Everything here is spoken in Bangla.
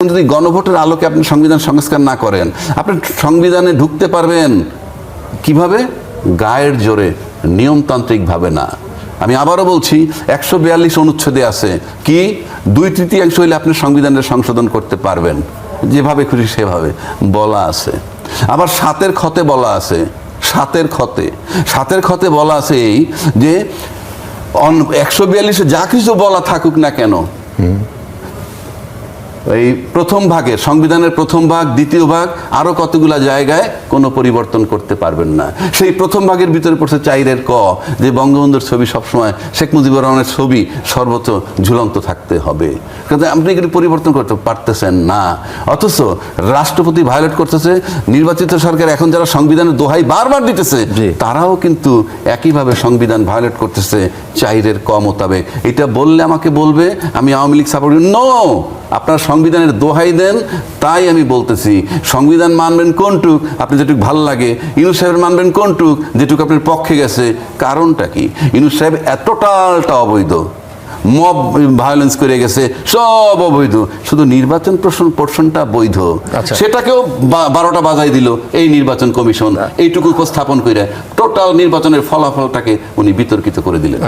যদি গণভোটের আলোকে আপনি সংবিধান সংস্কার না করেন, আপনি সংবিধানে ঢুকতে পারবেন কিভাবে? গায়ের জোরে, নিয়মতান্ত্রিকভাবে না। আমি আবারও বলছি, 142 অনুচ্ছেদে আছে কি 2/3 হইলে আপনি সংবিধানের সংশোধন করতে পারবেন, যেভাবে খুশি সেভাবে বলা আছে। আবার 7-এর খতে বলা আছে, 7-এর খতে বলা আছে এই যে 142-এ যা কিছু বলা থাকুক না কেন, এই প্রথম ভাগে, সংবিধানের প্রথম ভাগ, দ্বিতীয় ভাগ, আরো কতগুলা জায়গায় কোনো পরিবর্তন করতে পারবেন না। সেই প্রথম ভাগের ভিতরে পড়ছে 4-এর ক, যে বঙ্গবন্ধুর ছবি সবসময়, শেখ মুজিবুর রহমানের ছবি সর্বোচ্চ ঝুলন্ত থাকতে হবে। কিন্তু আপনি এগুলি পরিবর্তন করতে পারতেছেন না। অথচ রাষ্ট্রপতি ভায়োলেট করতেছে, নির্বাচিত সরকার এখন যারা সংবিধানের দোহাই বারবার দিতেছে, তারাও কিন্তু একইভাবে সংবিধান ভায়োলেট করতেছে 4-এর ক মোতাবেক। এটা বললে আমাকে বলবে আমি আওয়ামী লীগ সাপোর্ট। নো, আপনার সংবিধানের দোহাই দেন, তাই আমি বলতেছি সংবিধান মানবেন কোনটুক আপনি যেটুক ভালো লাগে, ইউনূস সাহেবের মানবেন কোনটুক যেটুক আপনার পক্ষে গেছে। কারণটা কি? ইউনূস সাহেব টোটালটা অবৈধ, মব ভায়োলেন্স করে গেছে, সব অবৈধ, শুধু নির্বাচন পোর্শনটা বৈধ। সেটাকেও 12টা বাজাই দিল এই নির্বাচন কমিশন, এইটুকু উপস্থাপন করে টোটাল নির্বাচনের ফলাফলটাকে উনি বিতর্কিত করে দিলেন।